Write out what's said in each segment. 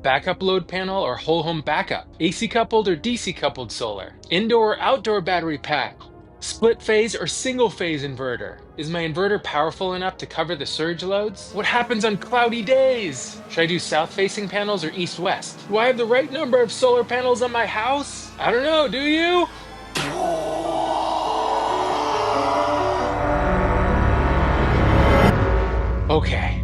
backup load panel or whole home backup, AC coupled or DC coupled solar, indoor or outdoor battery pack, split phase or single phase inverter. Is my inverter powerful enough to cover the surge loads? What happens on cloudy days? Should I do south facing panels or east west? Do I have the right number of solar panels on my house? I don't know, do you? Okay.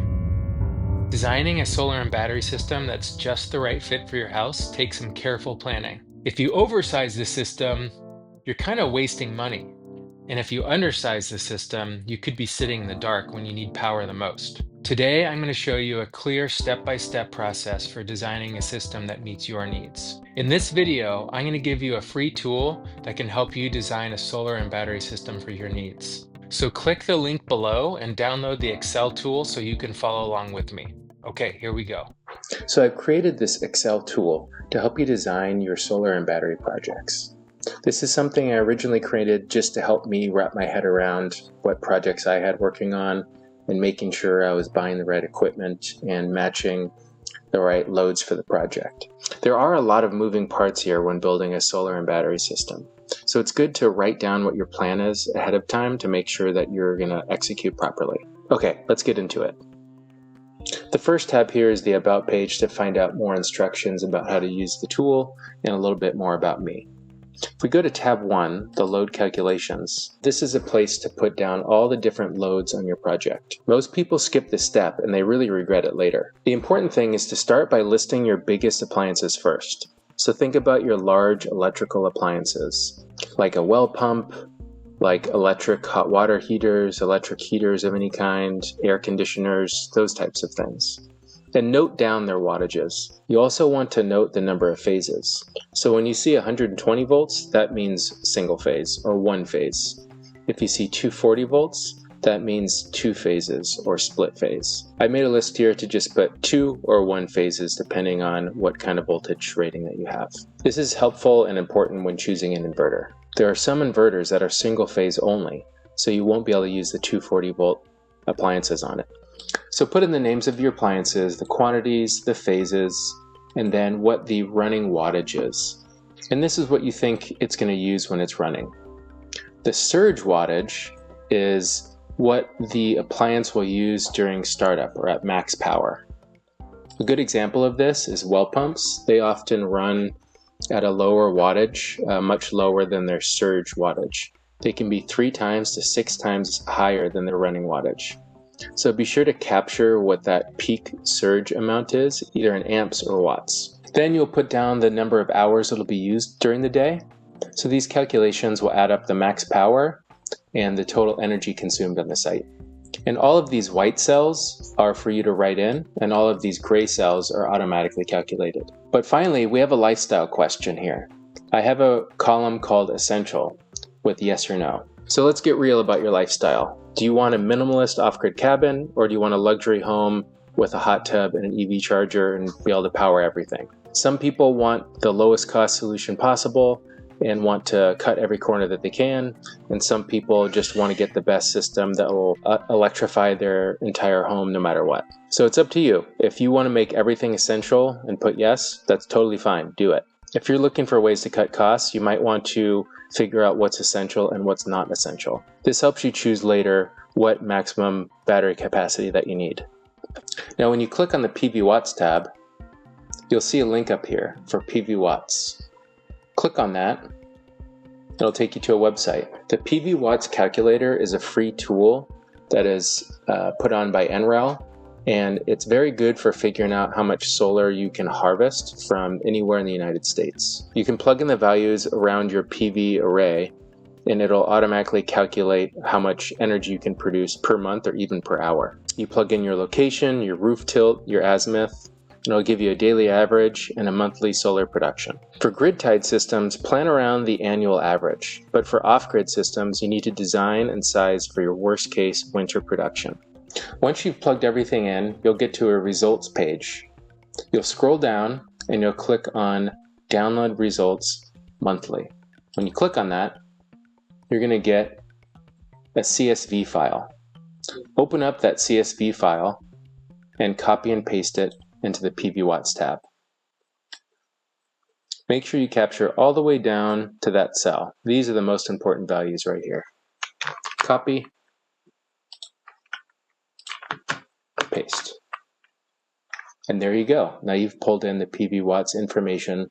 Designing a solar and battery system that's just the right fit for your house takes some careful planning. If you oversize the system, you're kind of wasting money. And if you undersize the system, you could be sitting in the dark when you need power the most. Today, I'm going to show you a clear step-by-step process for designing a system that meets your needs. In this video, I'm going to give you a free tool that can help you design a solar and battery system for your needs. So click the link below and download the Excel tool so you can follow along with me. Okay, here we go. So I've created this Excel tool to help you design your solar and battery projects. This is something I originally created just to help me wrap my head around what projects I had working on and making sure I was buying the right equipment and matching the right loads for the project. There are a lot of moving parts here when building a solar and battery system. So it's good to write down what your plan is ahead of time to make sure that you're going to execute properly. Okay, let's get into it. The first tab here is the About page to find out more instructions about how to use the tool and a little bit more about me. If we go to tab 1, the load calculations, this is a place to put down all the different loads on your project. Most people skip this step and they really regret it later. The important thing is to start by listing your biggest appliances first. So think about your large electrical appliances, like a well pump, like electric hot water heaters, electric heaters of any kind, air conditioners, those types of things. And note down their wattages. You also want to note the number of phases. So when you see 120 volts, that means single phase or one phase. If you see 240 volts, that means two phases or split phase. I made a list here to just put 2 or 1 phases depending on what kind of voltage rating that you have. This is helpful and important when choosing an inverter. There are some inverters that are single phase only, so you won't be able to use the 240 volt appliances on it. So put in the names of your appliances, the quantities, the phases, and then what the running wattage is. And this is what you think it's going to use when it's running. The surge wattage is what the appliance will use during startup or at max power. A good example of this is well pumps. They often run at a lower wattage, much lower than their surge wattage. They can be 3 times to 6 times higher than their running wattage. So be sure to capture what that peak surge amount is, either in amps or watts. Then you'll put down the number of hours it'll be used during the day. So these calculations will add up the max power and the total energy consumed on the site. And all of these white cells are for you to write in, and all of these gray cells are automatically calculated. But finally, we have a lifestyle question here. I have a column called Essential with yes or no. So let's get real about your lifestyle. Do you want a minimalist off-grid cabin, or do you want a luxury home with a hot tub and an EV charger and be able to power everything? Some people want the lowest cost solution possible and want to cut every corner that they can, and some people just want to get the best system that will electrify their entire home no matter what. So it's up to you. If you want to make everything essential and put yes, that's totally fine, do it. If you're looking for ways to cut costs, you might want to figure out what's essential and what's not essential. This helps you choose later what maximum battery capacity that you need. Now when you click on the PVWatts tab, you'll see a link up here for PVWatts. Click on that, it'll take you to a website. The PVWatts calculator is a free tool that is put on by NREL, and it's very good for figuring out how much solar you can harvest from anywhere in the United States. You can plug in the values around your PV array, and it'll automatically calculate how much energy you can produce per month or even per hour. You plug in your location, your roof tilt, your azimuth, and it'll give you a daily average and a monthly solar production. For grid-tied systems, plan around the annual average, but for off-grid systems, you need to design and size for your worst-case winter production. Once you've plugged everything in, you'll get to a results page. You'll scroll down and you'll click on Download Results Monthly. When you click on that, you're going to get a CSV file. Open up that CSV file and copy and paste it into the PVWatts tab. Make sure you capture all the way down to that cell. These are the most important values right here. Copy, paste. And there you go. Now you've pulled in the PVWatts information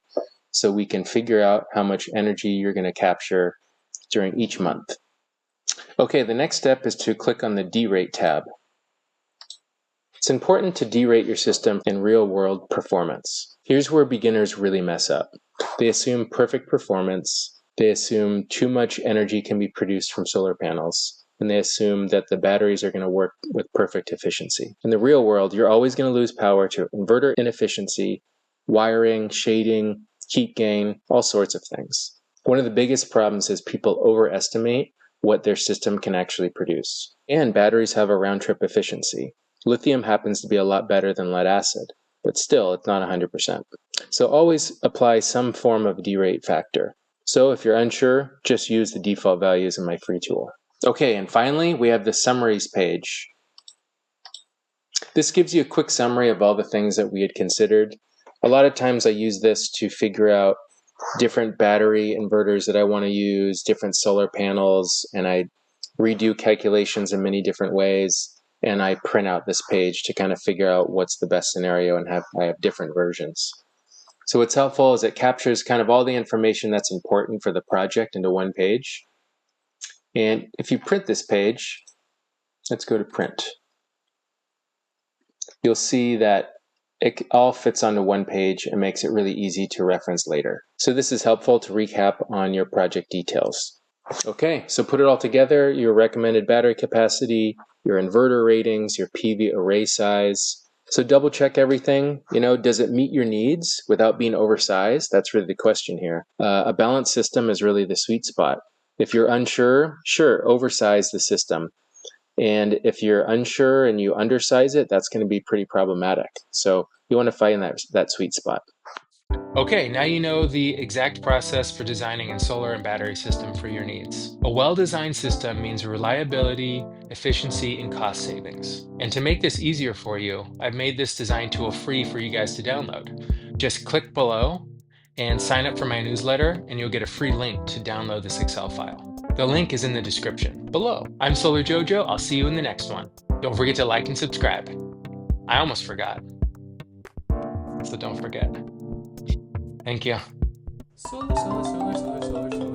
so we can figure out how much energy you're going to capture during each month. Okay, the next step is to click on the Derate tab. It's important to derate your system in real-world performance. Here's where beginners really mess up. They assume perfect performance, they assume too much energy can be produced from solar panels, and they assume that the batteries are going to work with perfect efficiency. In the real world, you're always going to lose power to inverter inefficiency, wiring, shading, heat gain, all sorts of things. One of the biggest problems is people overestimate what their system can actually produce. And batteries have a round-trip efficiency. Lithium happens to be a lot better than lead acid, but still, it's not 100%. So always apply some form of derate factor. So if you're unsure, just use the default values in my free tool. Okay, and finally, we have the summaries page. This gives you a quick summary of all the things that we had considered. A lot of times I use this to figure out different battery inverters that I want to use, different solar panels, and I redo calculations in many different ways. And I print out this page to kind of figure out what's the best scenario, and I have different versions. So what's helpful is it captures kind of all the information that's important for the project into one page. And if you print this page, let's go to print. You'll see that it all fits onto one page and makes it really easy to reference later. So this is helpful to recap on your project details. Okay, so put it all together, your recommended battery capacity, your inverter ratings, your PV array size. So double check everything. Does it meet your needs without being oversized? That's really the question here. A balanced system is really the sweet spot. If you're unsure, sure, oversize the system. And if you're unsure and you undersize it, that's going to be pretty problematic. So you want to find that sweet spot. Okay, now you know the exact process for designing a solar and battery system for your needs. A well-designed system means reliability, efficiency, and cost savings. And to make this easier for you, I've made this design tool free for you guys to download. Just click below and sign up for my newsletter, and you'll get a free link to download this Excel file. The link is in the description below. I'm Solarjoejoe. I'll see you in the next one. Don't forget to like and subscribe. I almost forgot. So don't forget. Thank you. Solar, solar, solar, solar, solar, solar.